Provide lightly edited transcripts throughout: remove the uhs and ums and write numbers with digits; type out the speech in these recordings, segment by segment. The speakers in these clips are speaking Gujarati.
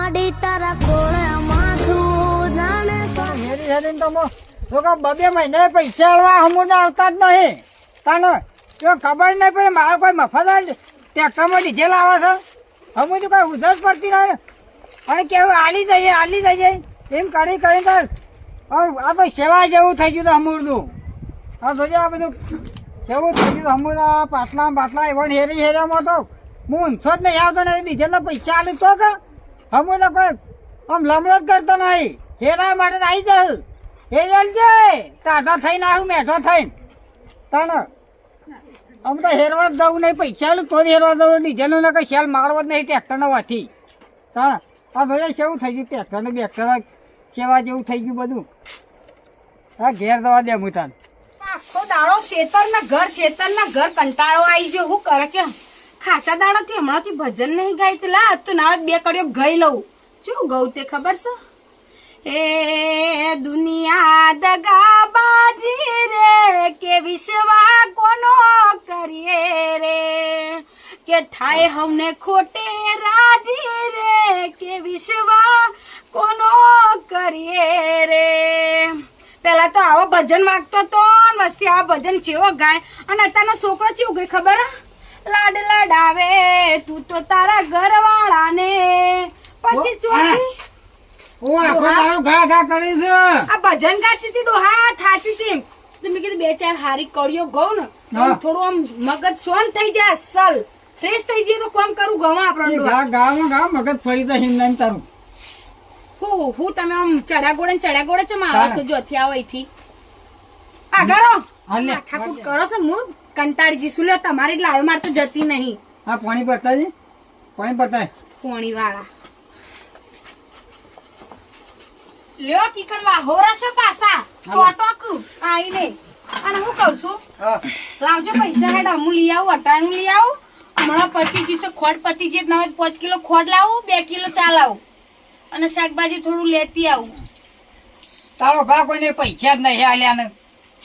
પાડી તારા કોળે માથું જાણે હેરી હેરીને તો લોકો 2 મહિને પૈસા આલવા હમું આવતા જ નહીં. તાનો જો ખબર નહીં પડે મારા કોઈ મફત ટ્રેક્ટરમાં ડીઝલ આવે છે હમું તો કઈ ઉધર જ પડતી નહીં. અને કેવું આલી જઈએ એમ કરી આ તો સેવા જેવું થઈ ગયું હતું હમુરનું. હા જોજે આ બધું કેવું થઈ ગયું હમુના પાટલા એવા હેરિયામાં તો હું ઊંચો જ નહીં આવતો ને ડીઝલના પૈસા આલું તો કે હમુને કોઈ આમ લમણો જ કરતો નહીં. હેરા માટે આવી જાઉં હેરેલ છે ટાઢો થઈને આવું મેઠો થઈને તાને આમ તો હેરવા જ જવું નહીં પૈસા આલું તો જ હેરવા જવું. ડીઝલનું ને કંઈ શેલ મારવો જ નહીં ટ્રેક્ટરનો વાથી. હા આ ભાઈ કેવું થઈ ગયું ટ્રેક્ટરનું બેક્ટર કેવા જેવું થઈ ગયું બધું. હા ઘેર દવા દે હું તાન આખો દાડો શેતરના ઘર કંટાળો આવી ગયો. હું કરે કે ખાસા દાડાથી હમણાંથી ભજન નહીં ગાય તે લા તો ના 2 કડીઓ ગઈ લઉં. શું ગઉ તે ખબર છે? એ દુનિયા દગાબાજી રે કે વિશ્વા કોનો કરીએ રે કે થાય હમને ખોટે રાજી રે કે વિશ્વા કોનો કરીએ રે. પેલા તો આવો ભજન વાગતો તો વસ્તી આવો ભજન ચેવો ગાય અને અત્યારનો છોકરો ચેવું ગઈ ખબર? લાડ લડાવે તું તો તારા ઘરવાળાને પછી ચોથી ઘા કરી છે. આ ભજન ગાતી હતી ડોહા થાતી હતી તો મેં કીધું 2-4 હારી કડીઓ ગઉં ને આમ થોડું આમ મગજ સોન થઈ જાય અસલ ફ્રેશ થઈ જાય તો કોમ કરું ગવા આપણને ગા મગજ ફરી જાય હિમનામ તારું. હું તમે આમ ચડા ગોળે છે માણસો જો થી આવો અહીંથી આગળ ઠાકુર કરો છો હું કંટાળી જઈશું. લ્યો તમારે એટલે આવ્યો મારે તો જતી નહીં. હા પાણી પડતા પોણી વાળા લ્યો કીકણ હોરસો પાસા ચોટોક આઈને અને હું કઉ છું લાવજો પૈસા હેડ હું લઈ આવું અટાણું લઈ આવું હમણાં 25 ખોટ પતી જે 5 કિલો ખોટ લાવું 2 કિલો ચા લાવું અને શાકભાજી થોડું લેતી આવું. તારો ભા કોઈને પૈસા જ નહીં આલ્યા ને.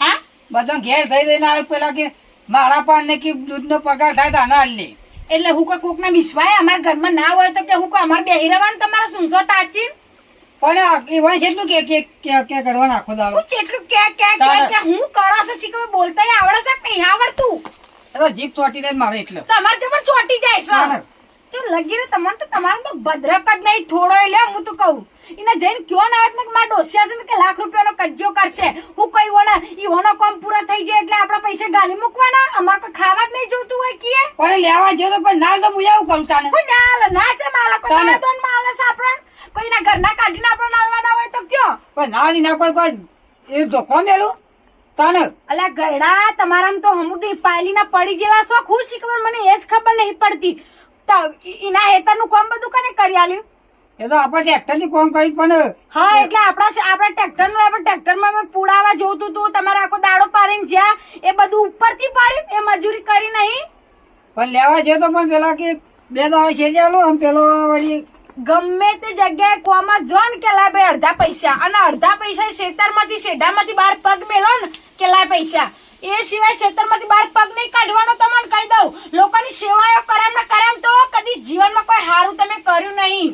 હા બધા ઘેર થઈ જઈને આવે પેલા કે મારા પાન ને કે દૂધ નો પગાર થાય તો આના લે. એટલે હું કોઈ કોક ના વિશ્વાય અમારા ઘરમાં ના હોય તો કે હું કોઈ અમારે બેહી રહેવાનું તમારા સુનસો તાચી પણ એવા કેટલું કે કરવાનું આખો દાડો કેટલું કે હું કરો છો શીખવા બોલતા આવડે છે કઈ આવડતું એટલે જીભ ચોટી દે મારે એટલે તમારે જબર ચોટી જાય છે. તો લગી રે તમારે તો તમારે તો ભદ્રક જ નહીં થોડો લે હું તો કહું એને જઈને કયો ના આવે ને મારા ડોસિયા છે ને કે લાખ રૂપિયાનો કજ્જો કરશે હું કઈ હોના ઈ હોનો કામ પૂરા થઈ જાય એટલે આપડા પૈસા ગાલી મૂકવાના અમારે કોઈ ખાવા જ નહીં જોતું હોય કીએ પણ લેવા જો પણ ના તો હું એવું કરું તાને ના છે માલા કોઈ દોન માલા છે આપણ કોઈના ઘરના કાઢીને આપણે નાલવાના હોય તો કયો પણ ના કોઈ એ ધોકો મેલું તાને અલા ગયડા તમારામ તો હમુડી પાયલીના પડી જેલા છો ખુશી ખબર મને એ જ ખબર નહીં પડતી તો ઈના હેતરનું કામ બધું કને કરી આલ્યું એ તો આપણે ટ્રેક્ટર ની કામ કરી પણ હા એટલે આપણા ટ્રેક્ટરમાં મેં પુડાવા જોતું તું તમારે આખો દાડો પાડીને જ્યાં એ બધું ઉપરથી પાડ્યું એ મજૂરી કરી નહીં પણ લેવા જો તો પણ પેલા કે 2 દાવા છે ચાલો આમ પેલો વળી ગમે તે જગ્યાએ કોમાં જો ને કે લાય ભાઈ અડધા પૈસા અને અડધા પૈસા શેતરમાંથી શેઢામાંથી બહાર પગ મેલો ને કે લાય પૈસા એ સિવાય શેતરમાંથી બહાર પગ નહીં કાઢવાનો તમને કહી દઉં. લોકોની સેવાઓ કરામ તો કદી જીવનમાં કોઈ સારું તમે કર્યું નહીં.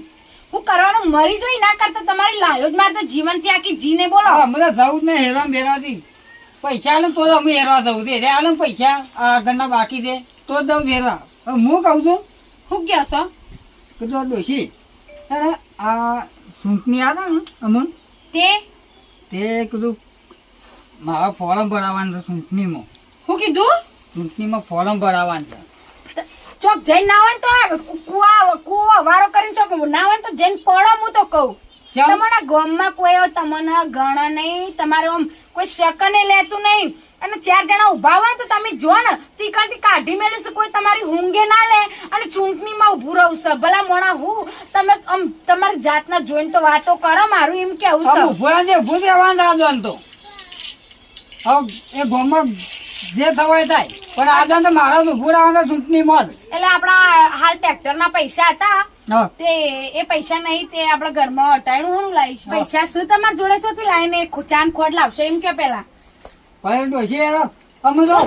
હું કરવાનું મરી જોઈ ના કરતા તમારી લાયો જ મારે તો જીવનથી આખી જીને બોલો મને જવું જ નહીં હેરવા બેરવાથી પૈસા આલું તો અમે હેરવા જવું છે રે આલું પૈસા ઘરના બાકી દે તો જ જવું હેરવા. હું કઉ છું હું કહો છો કીધું ડોશી આ ચૂંટણી આવે ને અમુન તે કીધું મારા ફોર્મ ભરાવાનું છે ચૂંટણીમાં. હું કીધું ચૂંટણીમાં ફોર્મ ભરાવાનું છે. ચોક જઈને ના હોય તો કુવો વારો કરીને ચોક ના હોય તો જઈને પડો હું તો કઉ તમારા ગામમાં કોઈ તમને ગણ નહીં તમારે આમ કોઈ શકને લેતું નહીં અને 4 જણા ઉભા હોય તો તમે જો ને તો ઈકાંથી કાઢી મેળે કોઈ તમારી હુંગે ના લે અને ચૂંટણીમાં ઉભું રહું ભલા મોણા હું તમે આમ તમારી જાતના જોઈને તો વાતો કરો મારું એમ કેવું છે ઉભું રહેવાનું તો એ ગામમાં જે થવાય થાય પણ આદા તો મારા ઉભું રહેવાના ચૂંટણીમાં એટલે આપડા હાલ ટ્રેક્ટર ના પૈસા હતા તે એ પૈસા નહીં તે આપડા ઘરમાં અટાણું હોનું લાવીશ પૈસા શું તમારા જોડે ચોથી લાવીને ચાન ખોટ લાવશો એમ કે પેલા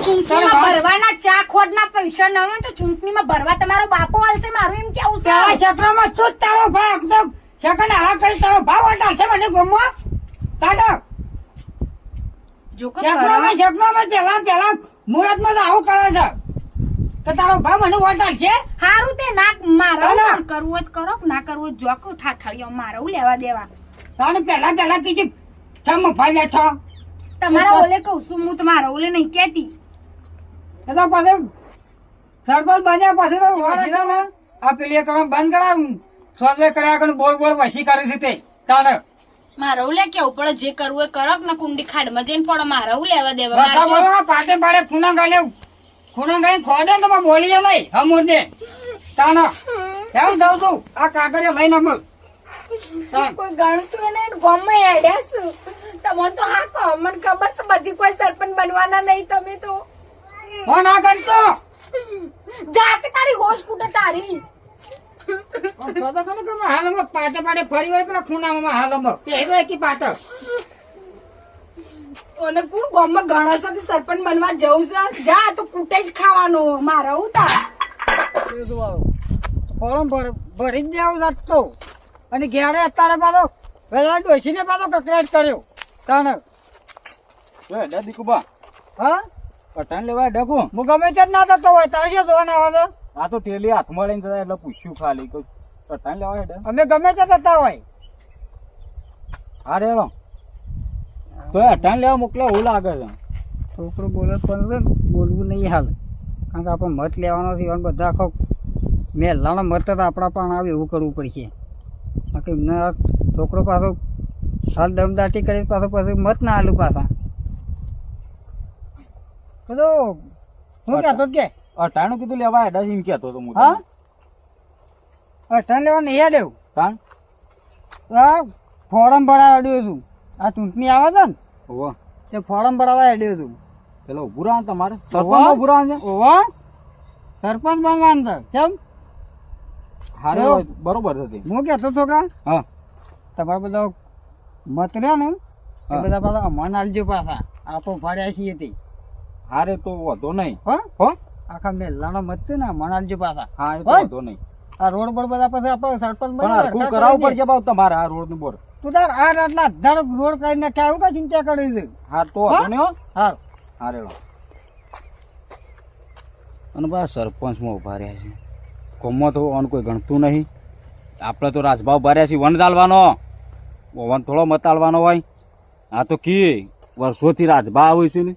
ચૂંટણીમાં ભરવાના ચા ખોટ ના પૈસા ન હોય તો ચૂંટણીમાં ભરવા તમારો બાપો હાલશે મારું એમ કેવું છે છપરામાં તું તારો ભાગ સેકન્ડ હાલા કરી તારો ભાવ હટાશે મને ગમવા તાડો જો કે શેકડામાં પેલા મુહૂર્તમાં તો આવું કરે છે કે તારો ભાવ મને વટાડશે હારું તે ના મારા ચાલો. કરવું હોય તો કરો ના કરવું હોય તો જોકો ઠાઠાડીઓ મારા લેવા દેવા તારે પેલા કીધું ચમ ભાઈ છો તમારા ઓલે કહું છું હું તમારા ઓલે નહીં કેતી એ તો પછી સરપંચ બન્યા પછી તો વળી ને આ પેલી કરવા બંધ કરાવું સોદવે કર્યા કરું બોલ વસી કર્યું છે તે તારે મારા ઓલે કેવું પડે જે કરવું હોય કરો ને કુંડી ખાડમાં જઈને પડો મારા લેવા દેવા બધા મારે બોલો પાટે પાડે ખૂણા ગાલે ખોડે તો બોલીએ નહીં હમુર દે તાનો એવું દઉં તું આ કાગળિયા લઈને બોલ કોઈ ગણતું એને ગમે એડ્યા છું તમને તો હા કહો મને ખબર છે બધી કોઈ સરપંચ બનવાના નહીં તમે તો ફોન આ કરતો જાકે તારી હોશ ફૂટે તારી હાલમાં પાટે પાટે ફરી હોય પેલા ખૂણામાં હાલમાં પહેરો એકી પાટો અને કોણ ગામમાં ઘણા સાથે સરપંચ બનવા જવું છે જા તો કૂટે જ ખાવાનું મારા ઉતાર ફોરમ ભરી જ દેવું લાગતો અને ઘેરે અત્યારે પાછો પેલા ડોસીને પાછો કકડાટ કર્યો તાને દીકુબા હા પટાણ લેવા ડકો હું ગમે તે જ ના થતો હોય તારે શું જોવાના આવે આ તો ટેલી હાથમાં લઈને જતા એટલે પૂછ્યું ખાલી કે પટાણ લેવા હેડે અમે ગમે તે થતા હોય હા રેડો તો અટાણ લેવા મોકલા એવું લાગે છે છોકરો બોલે પણ બોલવું નહીં હાલ કારણ કે આપણે મત લેવાનો છે અને બધા આખો મેલાનો મત તો આપણા પણ આવે એવું કરવું પડશે બાકી એમને આ છોકરો પાછો હાલ દમદાટી કરી પાછો પછી મત ના આલું પાછા બધો હું કહેતો કે અટાણું કીધું લેવા હેડા એમ કહેતો હતો હું હા અઠાણ લેવા નહીં યાદ એવું તાણ આ ફોરમ ભરાવા અડ્યું છું આ ચૂંટણી આવે છે ને ઓવો તે ફોરમ ભરાવા અડ્યું છું પેલો ઉભું રહો તમારે સરપંચ ઉભું રહો છે ઓવા સરપંચ બનવાનું છે કેમ હારે એવો? બરોબર છે તે. હું કહેતો છોકરા હા તમારા બધા મત રહ્યા ને એ હા. બધા પાછા અમન આલજો પાછા આપો ફાડ્યા છીએ તે હારે તો વધો નહીં હો હો આખા મેલાનો મત છે ને અમન આલજો પાછા હા એ તો હોય? વધો નહીં આ રોડ પર બધા પછી આપણે સરપંચ પણ હરખું કરાવવું પડશે બાવ તમારે આ રોડ નું બોર તું તાર આ આટલા હજાર રોડ કરીને ક્યાં કા ચિંતા કરી છે હા તો હા? વધો નહીં હો હાર હા રેડો અને બા સરપંચમાં ઉભા રહ્યા છે કોમમાં તો અન કોઈ ગણતું નહીં આપણે તો રાજભાવ ભર્યા છે વન ચાલવાનો વન થોડો મત આલવાનો હોય આ તો કી વર્ષોથી રાજભા આવે છે ને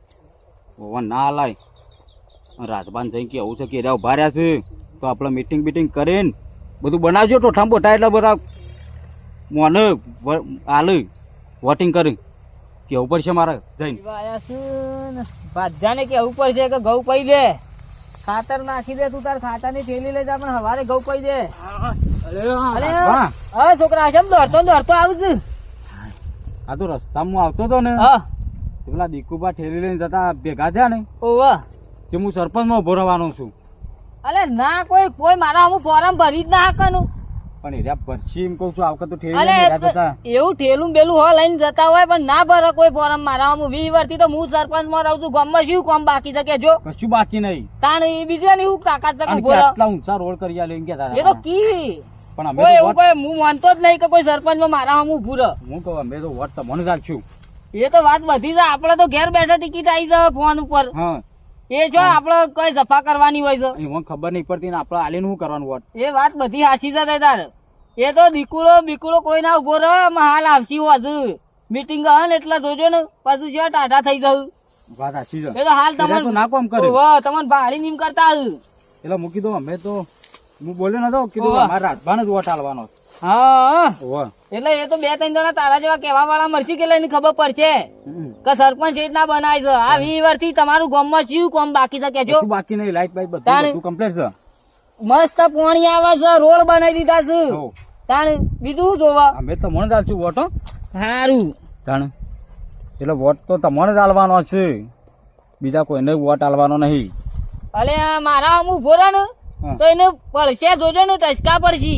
વન ના લાય રાજભાન જઈ કે આવું છે કે એરા ઉભા રહ્યા છે તો આપણે મીટિંગ બીટિંગ કરીને બધું બનાવજો ટોઠામ બોઠા એટલે બધા મોને આલે વોટિંગ કરી કેવું પડશે મારે જઈને ભાજાને કેવું પડશે કે ઘઉં પઈ દે ખાતર નાખી દે તું તાર ખાતાની થેલી લઈ જા પણ હવારે ઘઉં પઈ દે અરે હા હા છોકરા કેમ દોડતો આવું છું આ તો રસ્તામાં આવતો હતો ને હા તે પેલા દીકુબા ઠેલી લઈને જતા ભેગા થયા ને ઓવા કે હું સરપંચમાં ઉભો રહેવાનો છું અરે ના કોઈ મારા અમુક ફોરમ ભરી જ ના હકનું પણ એરિયા પરછી એમ કહું છું આવતા તો ઠેલી અરે લઈને ભેગા થતા એવું ઠેલું બેલું હો લઈને જતા હોય પણ ના ભરે કોઈ ફોરમ મારા અમુક 20 વર્ષથી તો હું સરપંચ માં રહું છું ગામમાં શું કામ બાકી છે કે જો કશું બાકી નહીં તાણ એ બીજા ની હું તાકાત છે અને ઉભો કે રહો આટલા ઊંચા રોડ કરી આલે એમ કહેતા એ તો હતા. કી પણ અમે કોઈ તો એવું વોટ- કોઈ હું માનતો જ નહીં કે કોઈ સરપંચ માં મારા હમ ઉભું રહે હું કહું અમે તો વોટ તમને જ આપશું એ તો વાત બધી છે આપડે તો ઘેર બેઠા ટિકિટ આવી છે ફોન ઉપર હા એ જો આપડે કઈ જફા કરવાની હોય છે એમાં ખબર નહીં પડતી ને આપણે આલીને શું કરવાનું વોટ એ વાત બધી હાચી છે તાર એ તો બીકુડો કોઈ ના ઉભો રહે હાલ આવશી હજુ મીટિંગ આવે ને એટલે જોજો ને પછી છે ટાટા થઈ જાવ વાત સાચી છે એ તો હાલ એરા તો ના કામ કરે તમને ભાડી નીમ કરતા હશે. એટલે મૂકી દો અમે તો હું બોલ્યો નતો કીધું ઓવા. અમારે રાજભાન જ વોટ આલવાનો છે. હા ઓવા. એટલે એ તો 2-3 જણા તારા જેવા કેવા વાળા મરચી કે લઈને ખબર પડશે હમ. કે સરપંચ એ રીતના બનાય છે આ 20 વર્ષથી તમારું ગામમાં શું કામ બાકી છે કેજો કશું બાકી નહીં લાઈટ બાઈટ તાણે. બધું કમ્પ્લીટ છે મસ્ત પાણી આવે છે રોડ બનાવી દીધા છે હો. તાણ બીજું શું જોવા અમે તમને જ આલશું વોટ હો. સારું તાણે એટલે વોટ તો તમને જ આલવાનો છે બીજા કોઈને વોટ આલવાનો નહીં અલે મારા અમુક ભોરા ને હા. તો એને પડશે જોજો ને ટચકા પડશે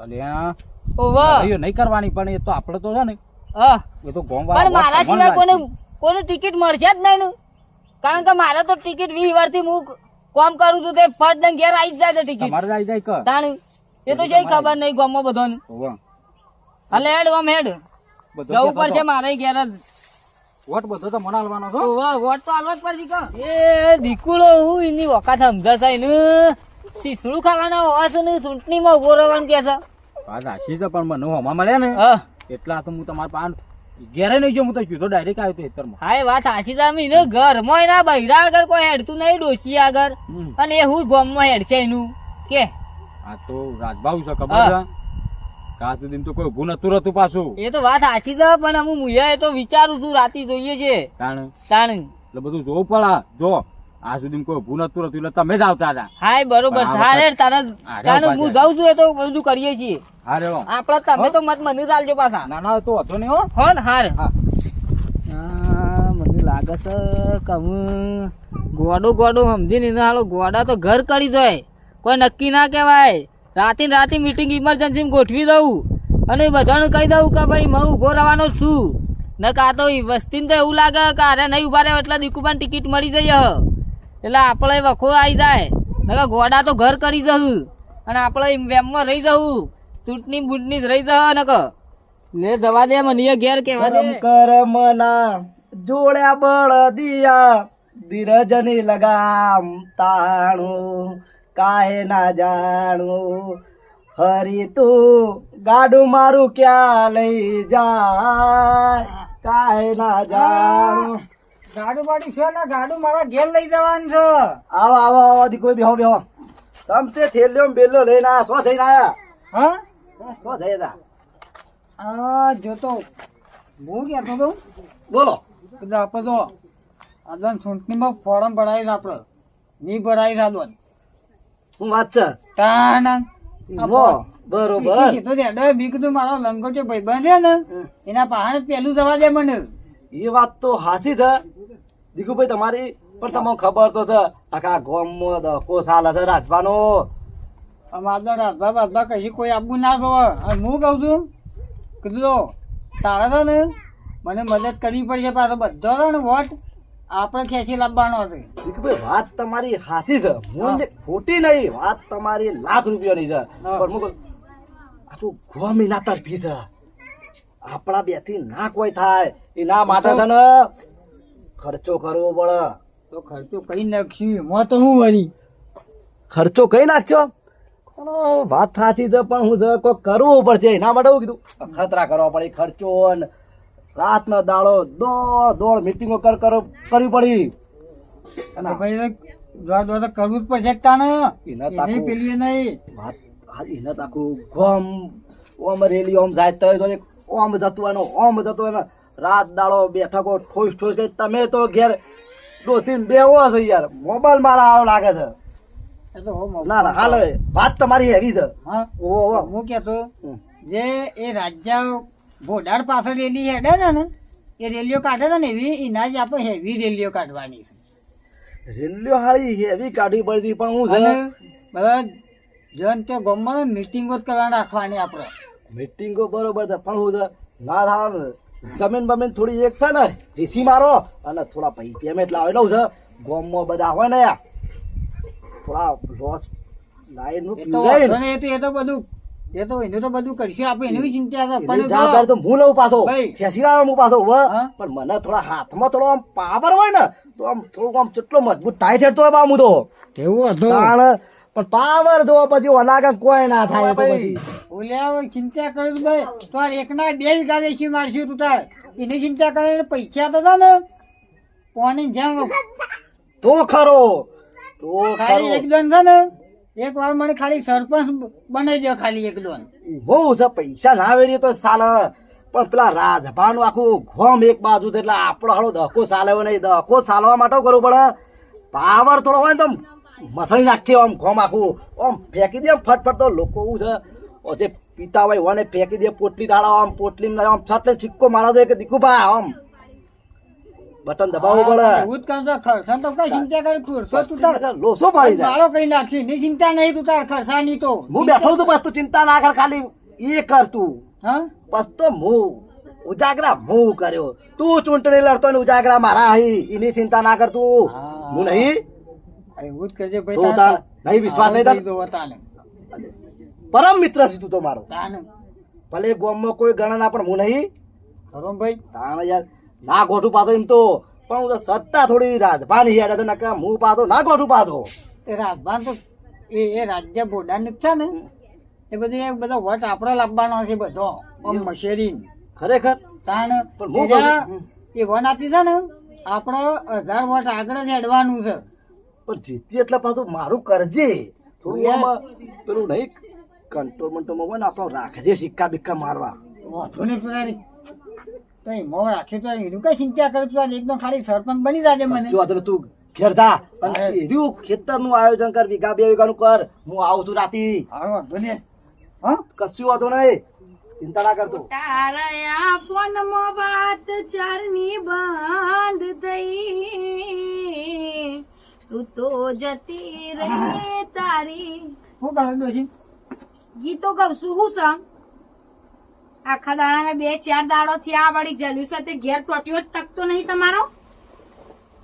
અલ્યા ઓવા ભાઈઓ નહીં કરવાની પણ એ તો આપણે તો છે ને હા એ તો ગોમ પણ મારા સિવાય કોને ટિકિટ મળશે જ નહીં ને કારણ કે મારે તો ટિકિટ 20 વર્ષથી હું કામ કરું છું તે ફટ દઈને ઘેર આવી જ જાય છે ટિકિટ તમારે જ આવી જાય કે તાણ એ તો જઈ ખબર નહીં ગામમાં બધાને. હોવે. હાલે હેડ ઓમ હેડ બધો જવું કહેતો પડશે હતો. મારે ઘેર જ. વોટ બધો તો મને આલવાનો છો. ઓવા, વોટ તો આલવા જ પડશે કે. એ દીકુડો હું એની વખત સમજાશે ને શીસડું ખાવાના હોવા છે ને ચૂંટણીમાં ઉભો રહેવાનું કે છે. વાત હાચી છે પણ મને હોમાં મળ્યા ને હા એટલા તો હું તમારા પાસે ઘેરે નહીં જો હું તો સીધો ડાયરેક્ટ આવ્યો તો ખેતરમાં. હા એ વાત સાચી છે. અમે એને ઘરમાં એના બૈરા આગળ કોઈ હેડતું નહીં, ડોશી આગળ. અને એ હું ગામમાં હેડ છે એનું કે. આ તો રાજભાવ છે ખબર છે કાં સુધી તો કોઈ ઊભું નતું રહેતું પાછું. એ તો વાત સાચી છે પણ હું મુયા એ તો વિચારું છું રાતે જોઈએ છે તાણ તાણ. એટલે બધું જોવું પડે. જો આ સુધી કોઈ ઊભું નતું રહેતું એટલે તમે જ આવતા હતા. હા એ બરોબર છે. હા રે તારે હું જાઉં છું એ તો બધું કરીએ છીએ હા રે આપડે. તમે તો મત મને ચાલજો પાછા. ના ના તો હતો નહીં હો. હો ને હાર. હા. મને લાગે છે કે હું ગોડો સમજીને એને હાલો ગોડા તો ઘર કરી જાય કોઈ નક્કી ના કહેવાય. રાતે રાતે મીટિંગ ઇમરજન્સી ગોઠવી દઉં અને બધાને કહી દઉં કે ભાઈ હું ઉભો રહેવાનો જ છું. ને કાં તો વસ્તીને તો એવું લાગે કે અરે નહીં ઉભા રહે એટલે દીકુબાને ટિકિટ મળી જઈએ એટલે આપણે વખો આવી જાય. ને ગોડા તો ઘર કરી જવું અને આપણે વેમમાં રહી જવું, ચૂંટણી બૂંટણી જ રહી જવા ને કે લે જવા દે મને ઘેર કહેવા દે. કરમના જોડ્યા બળદિયા ધીરજની લગામ તાણું કાહે ના જાણું હરી તું ગાડું મારું ક્યાં લઈ જાય કાહે ના જાણું. ગાડું બાડું છે ને ગાડું મારા ઘેર લઈ જવાનું છે. આવો આવો આવો દીકો બેહો બેહો સમતે થેલ્યો બેલો લઈને આયા. શું થઈને આયા? હા શું થઈ હતા? આ જોતો હું કહેતો તો બોલો એટલે આપણે તો આદન ચૂંટણીમાં ફોર્મ ભરાવીશ આપણે ની ભરાવીશ આદન. હું વાત છે બરોબર. તો બી કીધું મારો લંગોટો ભાઈબંધ છે ને એના પહાડ પેલું જવા દે મને. એ વાત તો સાચી છે દીકુભાઈ તમારી. પણ તમને ખબર તો છે આખા ગામમાં દકો સાલ છે રાજવાનો. અમારે રાજભા રાજભા કઈ કોઈ આપવું ના જોવે. અને હું કઉ છું કીધું તો તારે છે ને મને મદદ કરવી પડશે. પાછો બધો છે ને વોટ આપણે ખેંચી લાવવાનો છે. દીકુભાઈ વાત તમારી સાચી છે, ખોટી નહીં. વાત તમારી લાખ રૂપિયાની છે. પણ હું આખું ગો મહિના તરફી છે. આપણા બે થી ના કોઈ થાય એના માટે છે ને ખર્ચો કરવો પડે. તો ખર્ચો કઈ નાખશું એમાં તો હું વળી ખર્ચો કઈ નાખશો? વાત સાચી છે પણ હું કોઈ કરવું પડશે એના માટે હું કીધું ખતરા કરવા પડે. ખર્ચો રાત નો દાડો દોડ મીટિંગો કરવી પડી. કરવું જ પડશે પેલી નહીં વાત. એને આખું ગોમ ઓમ રેલી ઓમ જાય તો ઓમ જતું ઓમ જતું રાત દાડો બેઠકો ઠોસ ઠોસ કરી. તમે તો ઘેર ડોસીને બેવો છો યાર. મોબાઈલ મારા આવો લાગે છે. ના ના હાલ વાત તમારી હેવી છે. હું કેતો જે એ રાજ્ય ભોડાડ પાછળ રેલી હેડે છે ને એ રેલીઓ કાઢે છે ને એવી એના જ આપણે હેવી રેલીઓ કાઢવાની છે. રેલીઓ હાળી હેવી કાઢવી પડતી પણ હું છે બધા જન તે ગામમાં મિટિંગો જ કરવા રાખવાની. આપણે મિટિંગો બરોબર છે પણ હું છે ના થાય જમીન બમીન થોડી એક છે ને દેશી મારો અને થોડા પૈસા પેમેન્ટ લાવેલું છે. ગામમાં બધા હોય ને થોડા લોસ લાઈન નું બધું એ તો એનું તો બધું કરશું આપણે. એની ચિંતા છે પણ તો હું લઉં પાછો ખેસી લાવ હું પાછો. પણ મને થોડા હાથમાં થોડો આમ પાવર હોય ને તો આમ થોડુંક આમ કેટલો મજબૂત ટાઈટ હેડતો હોય હું તો એવું હતું. પણ પાવર જો પછી ઓલાગા કોઈ ના થાય. ઓલ્યા ચિંતા કરું ભાઈ તો એકના બે જ ગાડી મારશું તું તાર એની ચિંતા કરે. પૈસા તો ને પાણી જેમ તો ખરો તો ખાલી એકદમ છે ને એક વાર મને ખાલી સરપંચ બનાવી દો ખાલી એકદમ. બહુ છે પૈસા ના વેરીએ તો સાલે પણ પેલા રાજભાનું આખું ગોમ એક બાજુ છે એટલે આપણો હાલો દહકો સાલ્યો નહીં. દહકો સાલવા માટે કરવું પડે. પાવર થોડો હોય ને તો મસાઈ નાખીએ આમ ગોમ આખું આમ ફેંકી દે ફટફટ. તો લોકો એવું છે જે પીતા હોય વને ફેંકી દે પોટલી દાડા આમ પોટલી આમ છાટલે સિક્કો મારા દે કે દીકુભા આમ બટન દબાવવું પડે. એવું જ કરતો ખર્ચા તો કઈ ચિંતા કરી ખર્ચો તું તાર લોસો પાડી દે મારો કઈ નાખી ની ચિંતા નહીં તું તાર ખર્ચાની. તો હું બેઠો છું બસ તું ચિંતા ના કર ખાલી એ કર તું. હા બસ તો હું ઉજાગરા હું કર્યો. તું ચૂંટણી લડતો ને ઉજાગરા મારા અહીં એની ચિંતા ના કર તું. હું નહીં એવું જ કરજે ભાઈ. નહીં વિશ્વાસ નહીં પરમ મિત્ર છે તું તો મારો. તાન ભલે ગામમાં કોઈ ગણના પણ હું નહીં. ખરો ભાઈ તાણ યાર ના ગોઠું પાતો એમ તો, પણ હું તો સત્તા થોડી રાજભાન યાર હતો નકા હું પાતો ના ગોઠું પાતો. તે રાજભાન તો એ રાજ્ય બોડાને છે ને એ બધી એ બધો વટ આપણે લાવવાનો છે બધો આમ મશેરી ખરેખર તાણ પણ હું એના કહું, એ વનાતી છે ને આપણે 1000 વટ આગળ જ હેડવાનું છે. પણ જીતી એટલે પાછું મારું કરજે થોડું આમાં પેલું નહીં કંટ્રોલમેન્ટમાં હોય ને આપણો રાખજે સિક્કા બિક્કા મારવા. વાંધો નહીં પેલા તો એમાં રાખ્યું તો એનું કઈ ચિંતા કરું છું એકદમ ખાલી સરપંચ બની જાજે મને. શું વાંધો નહીં, તું ઘેર જા અને એર્યું ખેતરનું આયોજન કર, વીઘા 2 વીઘાનું કર. હું આવું છું રાતી. હારું વાંધો નહીં હા કશું વાંધો નહીં, ચિંતા ના કરતો. તારા ફોનમાં વાત ચારની બંધ થઈ, તું તો જતી રહી તારી. શું કરે ડોશી? ગીતો ગાઉં છું હું સમ આખા દાડાના 2-4 દાડો થી આ વળી જલ્યું છે તે ઘેર ટોટીઓ ટકતો નહીં તમારો.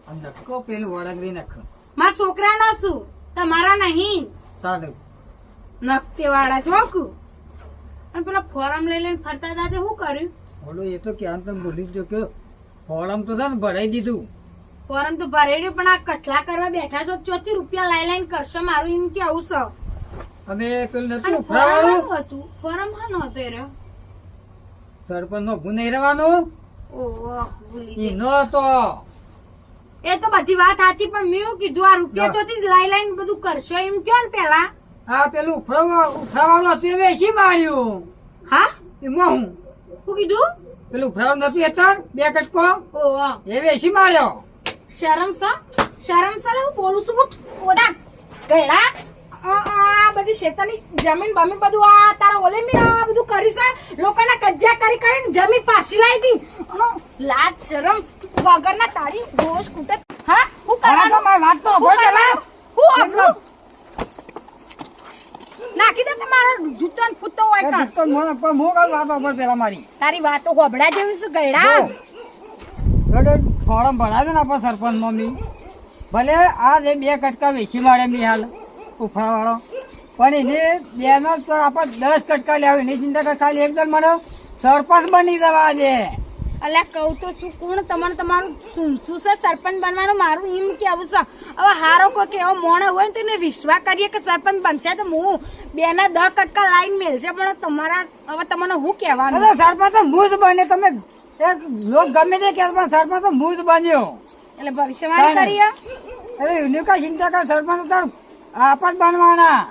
આમ ધક્કો પેલું વળગરી નાખ મારા છોકરાનો શું તમારા નહીં સારું નકતે વાળા ચોક. અને પેલા ફોરમ લઈ લઈને ફરતા હતા તે શું કર્યું? બોલો એ તો ક્યાં તમે ભૂલી ગયો કે ફોરમ તો છે ને ભરાઈ દીધું. ફોરમ તો ભરેલું પણ આ કઠલા કરવા બેઠા છો ચોથી રૂપિયા લઈ લઈને કરશો મારું એમ કે આવું છે. અને પેલું અને નતું ફોરમ ઉફરાવાળું હાનું હતું? ફોરમ હાનો હતો એ રહ્યો? સરપંચ નો ભૂ નહીં રહેવાનું ઓહો, ભૂલી ગઈ. એનો હતો. એ તો બધી વાત સાચી પણ મેં એવું કીધું આ રૂપિયા ચોથી લઈ લઈને બધું કરશો એમ કયો ને પેલા. આ પેલું ઉફરાવાળું હતું એ વેચી માર્યું. હા એમાં હું શું કીધું? પેલું ઉફરાવાળું નતું એતર 2 કટકો ઓહો, એ વેચી માર્યો. શરમ સા હું બોલું છું ઓદા ગયડા. આ બધી શેતાની જમીન બમીન બધું આ તારા ઓલે મેં આ બધું કર્યું છે. લોકોના કજ્જા કરી કરીને જમીન પાછી લાવી દી. લાજ શરમ વગરના તારી દોષ કૂટે. હા હું હા, તો કરવાનું? મારી વાત તો હું સાંભળ પેલા. કરવાનું? હું આપણું નાખી દે તમારા જૂતો ને ફૂટતો હોય એ કાં. ધક્કો મને પણ હું કઈ વાત સાંભળ પેલા મારી. તારી વાતો હોબડા જેવી છે ગયડા. ફોરમ ભરાવે ને આપણા સરપંચ મમ્મી ભલે આ જે 2 કટકા વેચી મારે એમની હાલ ઉફાવાળો પણ એને બેનો તો આપણે 10 કટકા લેવા એની ચિંતા કર. ખાલી એકદમ મને સરપંચ બની જવા દે. અલ્યા કહું તો શું કોણ તમને તમારું શું છે સરપંચ બનવાનું મારું એમ કેવું છે. હવે હારો કોઈ એવો મોણો હોય ને તો એને વિશ્વાસ કરીએ કે સરપંચ બનશે તો હું 2 ના 10 કટકા લાઈન મેળશે પણ તમારા હવે તમને હું કહેવાનું. અરે સરપંચ તો હું જ બને. તમે એક લોક ગમે તે કે પણ સરપંચ તો હું જ બન્યો. એટલે ભવિષ્યવાણી કરીએ. અરે એની કઈ ચિંતા કર. સરપંચ તો આપણ બનવાના.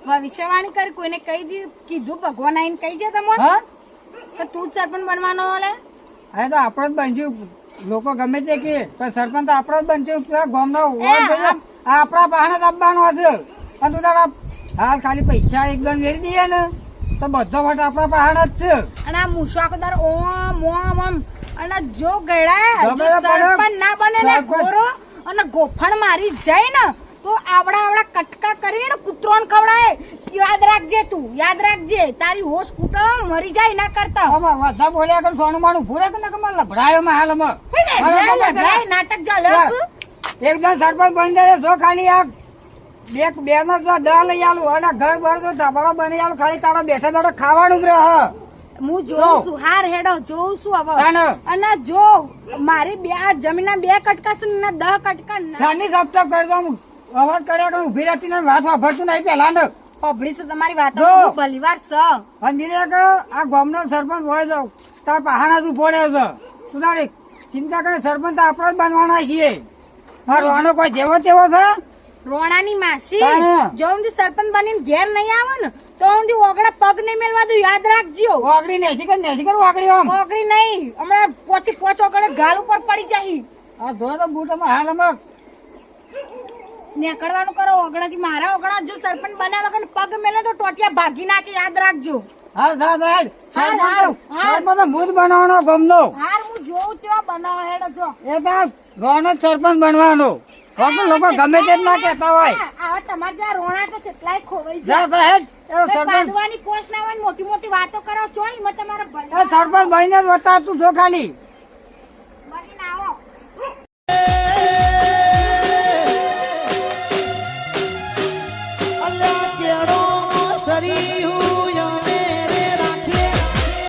ભવિષ્યવાણી કરી કોઈને કહી દીધું કીધું ભગવાન આવીને કહી દે તમને હા કે તું જ સરપંચ બનવાનો ઓલે. અરે તો આપણે જ બનશું. લોકો ગમે તે કે પણ સરપંચ તો આપણે જ બનશું. પેલા ગામનો આપણા બહાને જ આપવાનો હશે. અને તું તારા હાલ ખાલી પૈસા એકદમ વેરી દઈએ ને તો બધો વટ આપણા પહાડ જ છે. અને આ મૂસો આખો દર ઓમ ઓમ ઓમ અને જો ગયડા ગમે જો તે પડે. સરપંચ ના બને ને સરપંચ. ગોરો અને ગોફણ મારી જાય ને તો આવડા કટકા કરીને કૂતરોને ખવડાય. યાદ રાખજે તું યાદ રાખજે તારી હોશ કૂટો મરી જાય ના કરતા. હવે વધા બોલ્યા કર સોનું માનું ભૂરે કે લભડાયો માં હાલમાં નાટક ચાલે એકદમ સરપંચ બની જાય. જો ખાલી આ બે નો જો દહ લઈ આલું અને ઘર ભર તો ધાબાળો બની આલું. ખાલી તારો બેઠા બેઠો ખાવાનું જ રહે. હું જોઉં છું હાર હેડો જોઉં છું હવે. તાને. અને જો મારી આ જમીનના 2 કટકા છે ને 10 કટકા ના સાની સપ્તાહ કરી દઉં. અવાજ કર્યા કે ઉભી રહેતી ને વાત વાપરતું નહીં પેલા ને. પબડી છે તમારી વાત જો. ભલીવાર છે. અને બીજા કે આ ગામનો સરપંચ હોય તો તાર પહાડા તું પડે છે. તું તારી ચિંતા કરે. સરપંચ તો આપણે જ બનવાના છીએ. મારો રોવાનો કોઈ જેવો તેવો છે. રોણાની માસી તાને. જો ઊંધી સરપંચ બનીને ઘેર નહીં આવે ને તો ઊંધી ઓગળા પગ નહીં મેળવા દઉં યાદ રાખજો. વાગડી નેસી કર વાગડી આમ. ઓગળી નહીં હમણાં પોચ ઓગળે ગાલ ઉપર પડી જાય. આ ધોરો બૂટમાં હાલમાં નીકળવાનું કરો ઓગળાથી. મારા ઓગળા જો સરપંચ બન્યા વગર પગ મેલે તો ટોટિયા ભાગી નાખે યાદ રાખજો. હાલ સરપંચ હાલ. સરપંચ ભૂત બનાવવાનો ગમનો હાર હું જોઉં છું બનાવો હેડો જો. એ તો ગામનો સરપંચ બનવાનો. લોકો ગમે તે જ ના કહેતા હોય. હવે તમારે જ્યાં રોણા તો કેટલાય ખોવાઈ જા જાય. સરપંચ પાડવાની પોસ્ટ ના હોય ને મોટી મોટી વાતો કરો છો એમાં તમારા સરપંચ બનીને જ વતા તું જો ખાલી